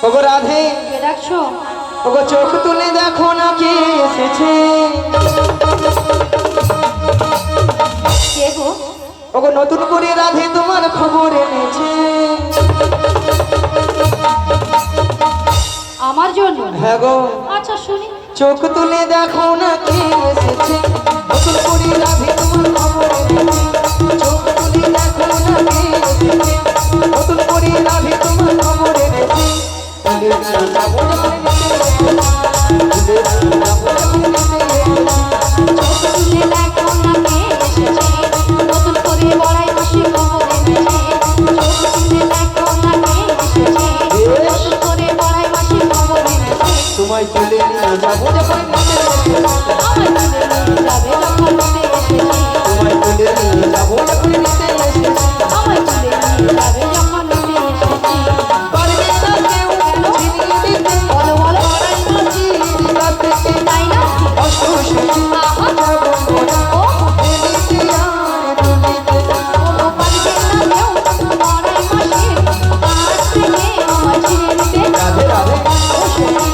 ওগো রাধে কে ডাকছো? ওগো চোখ তুলে দেখো না কে এসেছে। কে গো? ওগো নতুন করে রাধে তোমার খবর এনেছে। আমার জন্য? হ্যাঁ গো। আচ্ছা শুনি। চোখ তুলে দেখো না কে এসেছে, নতুন করে রাধে তোমার খবর এনেছে। চোখ তুলে দেখো না কে এসেছে, নতুন করে রাধে তোমার খবর এনেছে। চোখ তুলে দেখো না কে এসেছে, নতুন করে বড়াই মাসি খবর এনেছে। চোখ তুলে দেখো না কে এসেছে, নতুন করে বড়াই মাসি খবর এনেছে। তোমায় তুলে নিয়ে যাবো যখন আমায় তুলে নিয়ে যাবে যখন নিতে এসেছে। তোমায় তুলে নিয়ে যাবো যখন নিতে এসেছে। আমায় তুলে নিয়ে যাবে যখন নিতে এসেছে। পারবে না কেউ ছিনিয়ে দিতে, বলো বলো। আড়াই মাসির কাছ থেকে তাই না? কষ্ট সুখী আহা। যাবো মোরা, ও এলিতে আর দুলিতে। ও পারবে না কেউ বড়াই মাসির কাছ থেকে আমায় ছিনিয়ে নিতে। রাধে রাধে ও সখী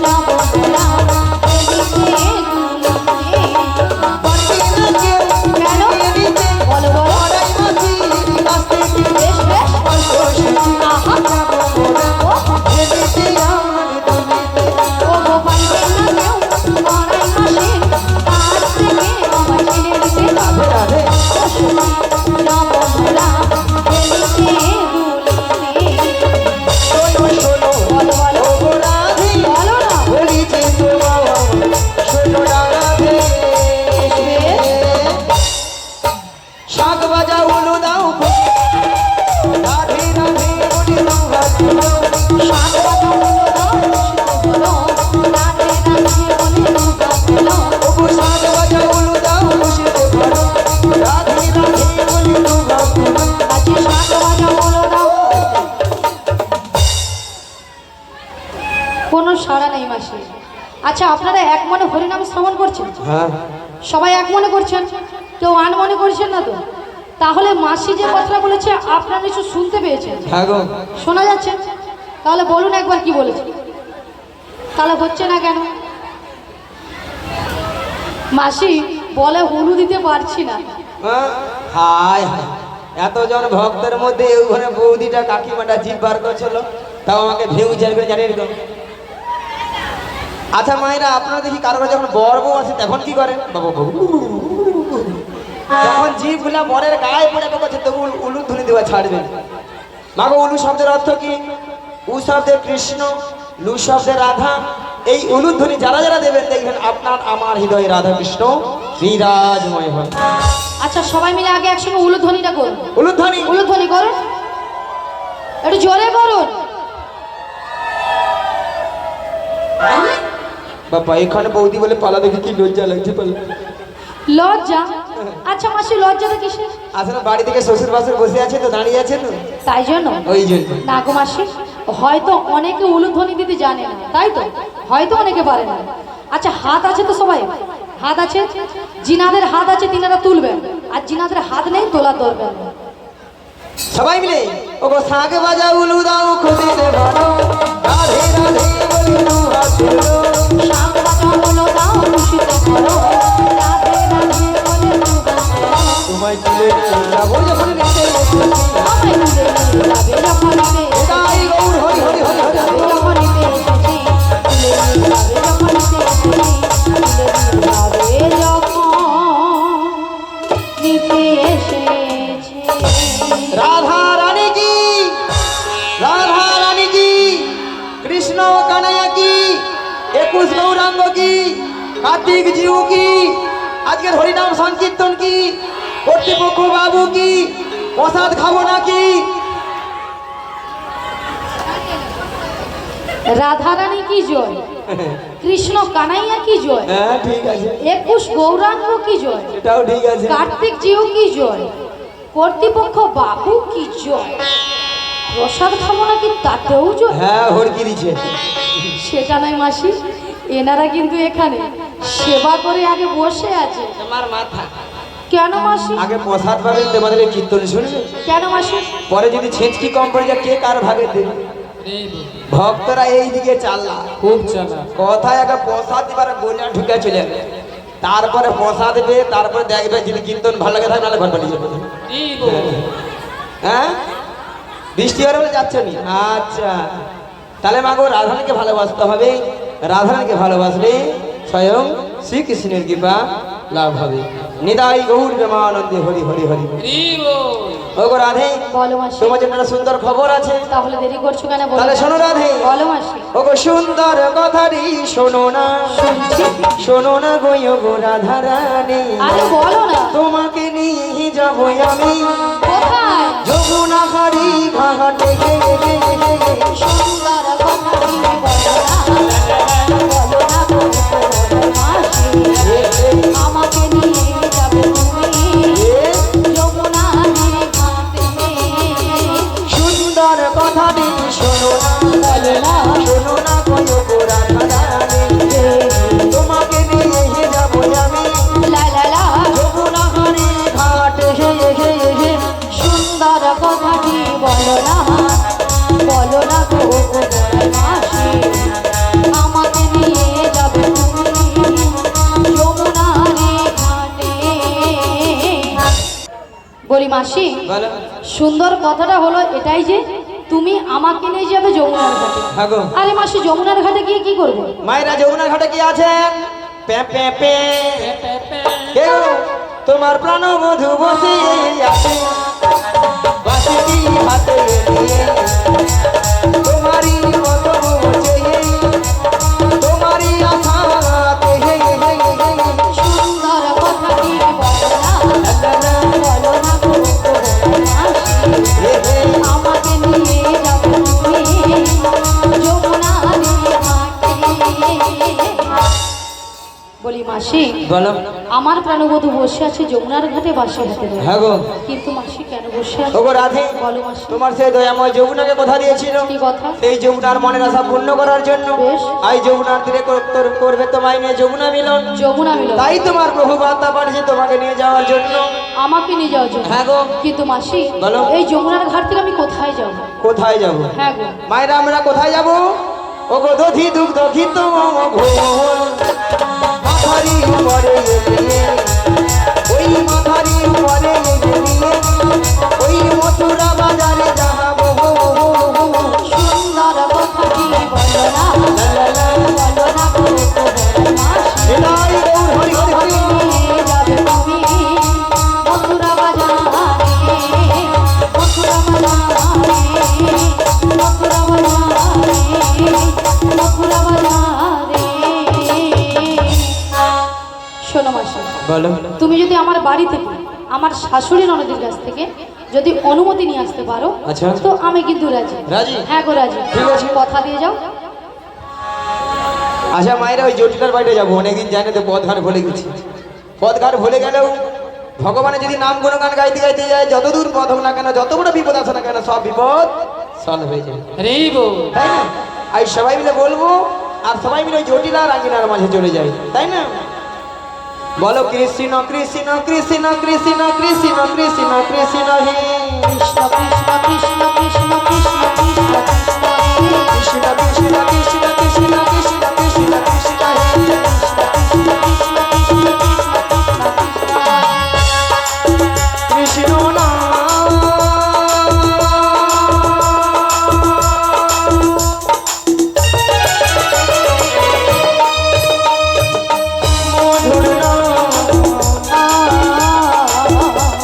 যাবো মোরা এদিকে দুলিতে। পারবে না কেউ কেন? ছিনিয়ে দিতে, বলো বলো। আড়াই মাসির কাছ থেকে বেশ বেশ। কষ্ট সুখী আহা। যাবো মোরা, ও এলিতে আর দুলিতে। ও গো পারবে না কেউ বড়াই মাসির কাছ থেকে আমায় ছিনিয়ে নিতে। রাধে রাধে ও সখী যাবো মোরা এদিকে দুলিতে। শোনো শোনো বলো বলো। ওগো রাধে, বলো না। বলিছে তোমায় শোনো না রাধে। শাক বাজা উলু দাও রাধে রাধে বলে দাও হাত তুলো। শাক বাজা হলো দাও খুশিতে বলো, রাধে রাধে বলে নৌকা তোলো। ওগো শাক বাজা উলু দাও খুশিতে ভরো, রাধে রাধে বলে দাও হাত তুলো। আজকে শাক বাজা হলো দাও। কোনো সাড়া নেই মাসি। আচ্ছা আপনারা এক মনে হরিনাম শ্রবণ করছেন? হ্যাঁ সবাই এক মনে করছেন, কেউ আন মনে করছেন না তো? তাহলে মাসি যে কথা বলেছে আপনারা নিশ্চয় শুনতে পেয়েছেন, হ্যাঁ গো। শোনা যাচ্ছে? তাহলে বলুন একবার কি বলেছে। তাহলে হচ্ছে না কেন? মাসি বলে হুলু দিতে পারছি না। হায় হায়, এতজন ভক্তের মধ্যে ওখানে বৌদিটা কাকিমাটা জিভ বার করছিল, তাও আমাকে ভেউ চাইবে জানিয়ে দিল। আচ্ছা মায়েরা, আপনারা দেখি কারো কারো যখন বর বউ আসে তখন কি করেন? যখন জিভ গুলা বরের গায়ে পড়ে বকছে তবু উলু ধ্বনি দেওয়া ছাড়বেন। মাগো উলু শব্দের অর্থ কি? উ শব্দে কৃষ্ণ, লু শব্দে রাধা। এই উলু ধ্বনি যারা যারা দেবেন দেখবেন আপনার আমার হৃদয়ে রাধা কৃষ্ণ বিরাজময় হয়। আচ্ছা সবাই মিলে আগে একসঙ্গে উলুধ্বনিটা করুন। উলুধ্বনি উলুধ্বনি করুন, একটু জোরে করুন। বাবা এখানে বৌদি বলে পালা দেখে কি লজ্জা লাগছে পালা। লজ্জা? আচ্ছা মাসি লজ্জাটা কিসের? আসলে বাড়ি থেকে শ্বশুর বাসুর বসে আছে তো, দাঁড়িয়ে আছে তো, তাই জন্য? ওই জন্য। না গো মাসি, হয়তো অনেকে উলুধ্বনি দিতে জানে না, তাই তো? হয়তো অনেকে পারে না। আচ্ছা হাত আছে তো সবাই? হাত আছে? জিনাদের হাত আছে তিনারা তুলবেন, আর জিনাদের হাত নেই তোলার দরকার নেই। সবাই মিলে ওগো শাক বাজা উলু দাও খুশিতে ভরো, রাধে রাধে বলি দু হাত তুলো। শাক বাজা হলো দাও খুশিতে করো, রাধে রাধে বলে দুগান করো। তোমায় তুলে নিয়ে যাবো যখন নিতে এসেছি। আমায় তুলে নিয়ে যাবে যখন নিতে এসেছি। তাই গৌর হরি হরি হরি হরি যাবে হরি। যখন নিতে এসেছি, তুলে নিয়ে যাবে যখন নিতে এসেছি, তুলে নিয়ে যাবে যখন নিতে এসেছি। রাধা রানী কি, রাধা রানী কি, কৃষ্ণ কানাইয়া কি, 21 গৌরাঙ্গ কি, কার্তিক জিউ কি, আজকের হরিনাম সংকীর্তন কি, কর্তৃপক্ষ বাবু কি, প্রসাদ খাবো নাকি? রাধারানী কি জয়, কৃষ্ণ কানাইয়া কি জয়, হ্যাঁ ঠিক আছে, 21 গৌরাঙ্গ কি জয়, এটাও ঠিক আছে। কার্তিক জিউ কি জয়, কর্তৃপক্ষ বাবু কি জয়, প্রসাদ খাবো নাকি তাতেও জয়। হ্যাঁ হড়কি দিচ্ছে। সেটা নয় মাসি, এনারা কিন্তু এখানে সেবা করে আগে বসে আছে। তোমার মাথা কেন মাসি? আগে প্রসাদ পাবেন তোমাদের কীর্তন শুনবে, কেন মাসি? পরে যদি ছেঁচকি কম পড়ে যায় কে কার ভাগে দেবে। ভক্তরা এই দিকে চাল্লা খুব চালা কথায় একটা প্রসাদ দিবার বইলা ঢুকে চলে যাবে তারপরে প্রসাদ দেবে তারপরে দেখবে যদি কীর্তন ভালো লাগে থাকে নাহলে ঘর বাড়ি যাবে হ্যাঁ বৃষ্টি হলে বলে যাচ্ছে নি আচ্ছা তাহলে মাগো রাধারানীকে ভালোবাসতে হবে রাধারানীকে ভালোবাসলে স্বয়ং শ্রীকৃষ্ণের কৃপা লাভ হবে নিদাই গৌর প্রেমানন্দে হরি হরি হরি ওগো রাধে বলো মাসি তোমার জন্য একটা সুন্দর খবর আছে তাহলে দেরি করছো কেন বলো তাহলে শোনো রাধে বলো মাসি ওগো সুন্দর কথাটি শোনো না শুনছি শোনো না গো গো রাধারানী আরে বলো না তোমাকে নিয়ে যাবো আমি কোথায় যমুনা হারি ঘাটে সুন্দর কথাটি বলো না বলো না মাসি আমাকে নিয়ে যাবে তুমি যমুনার ঘাটে সুন্দর কথাটি শোনো না বলো না শোনো না গো গো রাধারানী তোমাকে নিয়ে যাবো আমি লা লা লা যমুনা হারি ঘাটে সুন্দর কথাটি বলো না গো মাসি আমাকে নিয়ে যাবে তুমি যমুনার ঘাটে বলি মাসি বলো সুন্দর কথাটা হলো এটাই যে তুমি আমাকে নিয়ে যাবে যমুনার ঘাটে হ্যাঁ গো আরে মাসি যমুনার ঘাটে গিয়ে কি করবে মায়েরা যমুনা ঘাটে কি আছেন পে পে পে কেউ তোমার প্রাণবধূ বসে আছে বাঁশি হাতে নিয়ে তোমারই মতো বসে তোমারই আশাতে সুন্দর কথাটি বলো না গো মাসি আমাকে নিয়ে যাবে তুমি যমুনার ঘাটে বলি মাসি বলো আমার প্রাণবধূ বসে আছে যমুনার ঘাটে বাসি হাতে ধরে। হ্যাঁ গো কিন্তু মাসি কেন বসে আছে ওগো রাধে বলো মাসি তোমার সেই দয়াময় যমুনাকে কথা দিয়েছিল কি কথা সেই যমুনার মনের আশা পূর্ণ করার জন্য বেশ। আই যমুনার তীরে করবে তোমায় নিয়ে যমুনা মিলন যমুনা মিলন তাই তোমার প্রভু বার্তা পাঠিয়েছে তোমাকে নিয়ে যাওয়ার জন্য আমাকে নিয়ে যাওয়ার জন্য হ্যাঁ গো কিন্তু মাসি বলো। এই যমুনার ঘাট থেকে আমি কোথায় যাব কোথায় যাব হ্যাঁ গো মায়েরা আমরা কোথায় যাব ও গো দধি দুগ্ধ ঘিত মাথারি উপরে এগিয়ে ওই মাথারি উপরে এগিয়ে ওই মথুরা বাজারে যাবো সুন্দর কথাটি বলো না গো মাসি নিতাই গৌর হরি হরি হরি নিয়ে যাবে তুমি মথুরা বাজারে মথুরা বাজারে মথুরা বাজারে মথুরা বাজারে শোনো মাসি বলো তুমি যদি আমার বাড়ি থেকে আমার শাশুড়ি ননদের কাছ থেকে যদি অনুমতি নিয়ে আসতে পারো আচ্ছা। তো আমি কিন্তু রাজি রাজি? হ্যাঁ গো রাজি ঠিক আছে। কথা দিয়ে যাও আচ্ছা মায়েরা ওই জটিলার বাড়িতে যাবো অনেকদিন জানি তো পথঘাট ভুলে গেছি পথঘাট ভুলে গেলেও ভগবানের যদি নাম গুণগান গাইতে গাইতে যায় যতদূর পথ হোক না কেন যত বড় বিপদ আসে না কেন সব বিপদ সলভ হয়ে যায় তাই না আর সবাই মিলে বলবো আর সবাই মিলে ওই জটিলা রাঙ্গিনার মাঝে চলে যায় তাই না বলো কৃষ্ণ কৃষ্ণ কৃষ্ণ কৃষ্ণ কৃষ্ণ কৃষ্ণ কৃষ্ণ হে কৃষ্ণ কৃষ্ণ কৃষ্ণ কৃষ্ণ কৃষ্ণ কৃষ্ণ কৃষ্ণ কৃষ্ণ কৃষ্ণ কৃষ্ণ কৃষ্ণ কৃষ্ণ কৃষ্ণ কৃষ্ণ হে কৃষ্ণ না মধুর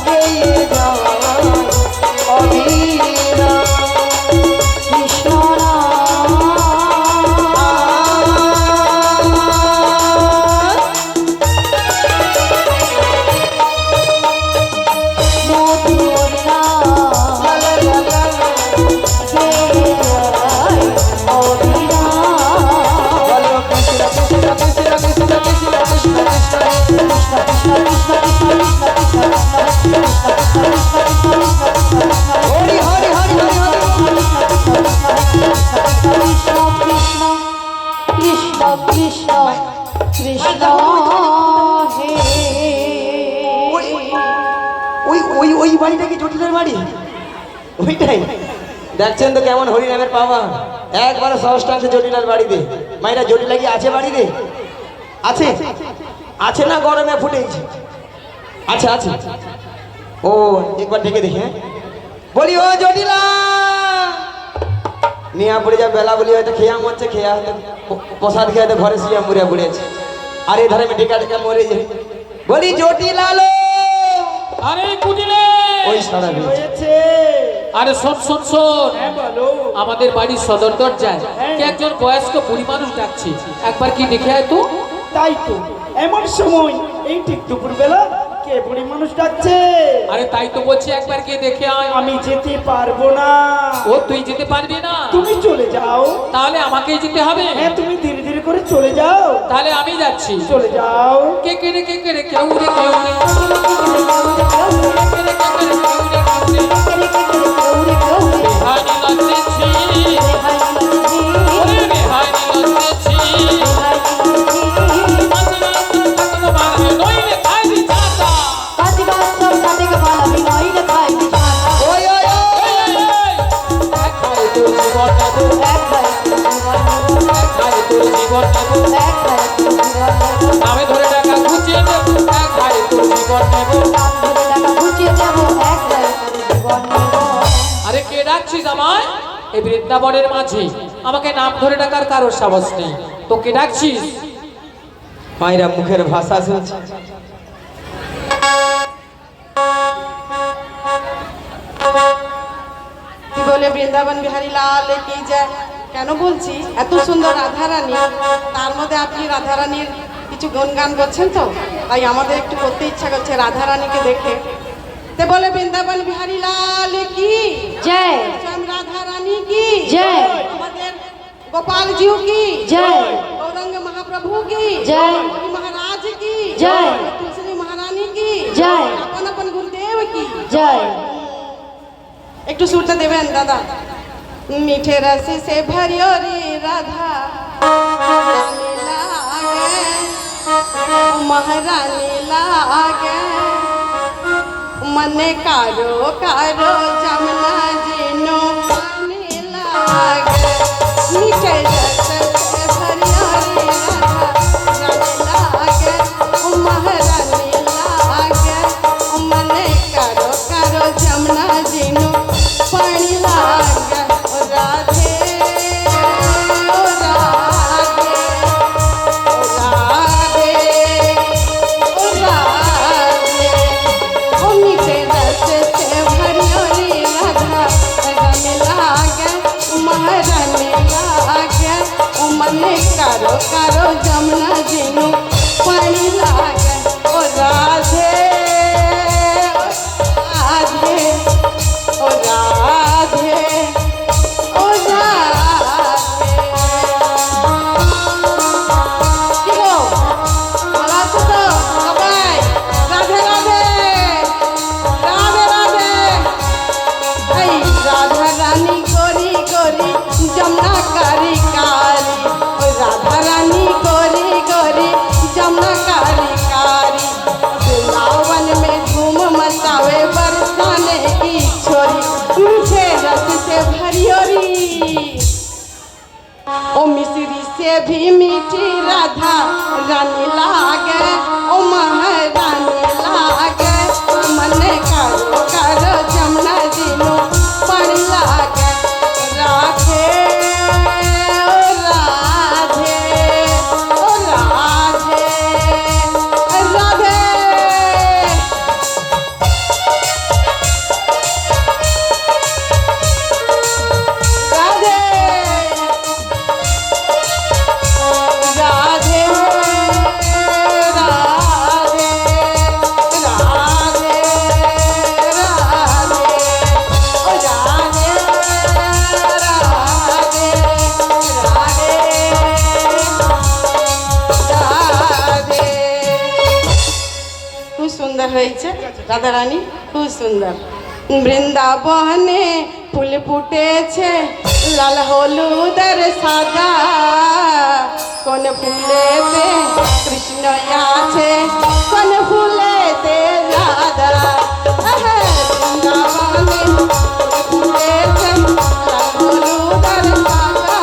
গেয়ে যায় অধীরা কৃষ্ণ হরি হরি হরি হরি হরি কৃষ্ণ কৃষ্ণ কৃষ্ণ কৃষ্ণ কৃষ্ণ হে ওই ওই ওই বাড়িটা কি জটিলের বাড়ি ওইটাই দেখছেন তো কেমন হরিনামের পাওয়া একবারে সহজটা আছে জটিলার বাড়িতে। মাইরা জটিলা কি আছে বাড়িতে? আছে আছে না গরমে ফুটেছে? আচ্ছা আছে। ও একবার ডেকে দেখে বলি ও জটিলা নিয়া পড়ে যা বেলা বলি হয়তো খেয়া মরছে, খেয়া হয়তো প্রসাদ খেয়ে হয়তো ঘরে শুয়ে মুড়ে পড়েছে। আর এই ধারে টেকা টেকা মরে যায়। বলি জটিলা লো। আরে কুটিলে ওই সারা হয়েছে। আরে শোন শোন শোন, হ্যাঁ বলো। আমাদের বাড়ির সদর দরজায় কে একজন বয়স্ক বুড়ি মানুষ ডাকছে, একবার কি দেখে আয় তো। তাই তো, এমন সময় এই ঠিক দুপুর বেলা কে বুড়ি মানুষ ডাকছে? আরে তাই তো বলছি, একবার গিয়ে দেখে আয়। আমি যেতে পারবো না। ও তুই যেতে পারবি না? তুমি চলে যাও। তাহলে আমাকেই যেতে হবে। হ্যাঁ তুমি ধীরে ধীরে করে চলে যাও। তাহলে আমি যাচ্ছি। চলে যাও। কে কে রে কে কে রে কেউ রে কেউ রে বেহানি লাগতেছি, ওরে বেহানি লাগতেছি, নইলে খাই দি চাটা। ওই ওই একবারে তোর জীবন নেবো, একবারে তোর জীবন নেবো, নামে ধরে টাকা ঘুচিয়ে দেবো, একবারে তোর জীবন নেবো। আরে কে ডাকছিস আমায়? এই বৃন্দাবনের মাঝে আমাকে নাম ধরে ডাকার কারোর সাহস নেই, তোকে ডাকছিস? মায়েরা মুখের ভাষা শুনছে। কি বলে বৃন্দাবন বিহারী লাল কি যায়। কেন বলছি, এত সুন্দর রাধারানী, তার মধ্যে আপনি রাধারানীর কিছু গুণগান করছেন তো, তাই আমাদের একটু করতে ইচ্ছা করছে রাধারানীকে দেখে। তে বলে বৃন্দাবন বিহারী লাল কি জয় স্বয়ং রাধারানী কি জয় আমাদের গোপাল জিউ কি জয় गौरंग महाप्रभु की जय महाराज की जय तुलसी महारानी की जय अपन अपन गुरुदेव की जय। একটু সুরটা দেবেন দাদা। মিঠে রসি সে ভরিও রে রাধা মহারানী লাগে মনে কারো কারো যমুনা জিনো পানি লাগে। মিঠে রসে ভরিও রে রাধা লাগে মহারানী লাগে মনে কারো কারো যমুনা জিনো पानी लागे ओ राधे ओ राधे ओ राधे ओ राधे ओ मीठे रस से भरियो रे राधा रंग लागे महारानी लागे ओ मने करो करो जमुना जिनु पानी लागे ओ राधे ओ राधे ओ राधे কি গো ভালো আছো তো সবাই? রাধে রাধে রাধে রাধে। এই রাধা রানী গরি গরি যমুনা কারি কারি, ওই রাধা রানী গরি গরি যমুনা কারি काली वृंदावन में धूम मचावे बरसाने की छोरी मीठे रस से भरियोरी ओ मिश्री से भी मीठी राधा रानी लागे ओ महारानी लागे मन करो करो जमुना दिनो पानी लागे राधे ओ राधे ओ राधे राधे राधे राधे राधे राधे राधे ओ राधे राधे राधे খুব সুন্দর হয়েছে রাধা রানী, খুব সুন্দর। বৃন্দাবনে ফুল ফুটেছে লাল হলুদের সাদা, কোন ফুলেতে কৃষ্ণ আছে কোন ফুলেতে রাধা। বৃন্দাবনে ফুল ফুটেছে লাল হলুদের সাদা,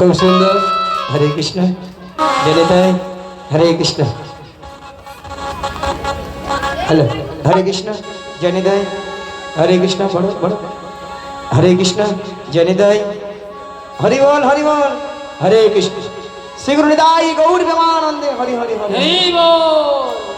খুব সুন্দর। হরে কৃষ্ণ জনিতাই, হরে কৃষ্ণ। হ্যালো, হরে কৃষ্ণ জনিতাই, হরে কৃষ্ণ। বড় বড়, হরে কৃষ্ণ জনিতাই, হরি বল হরি বল, হরে কৃষ্ণ। শ্রী গুরু নিতাই গৌর প্রেমানন্দে, হরি হরি হরি। এই বল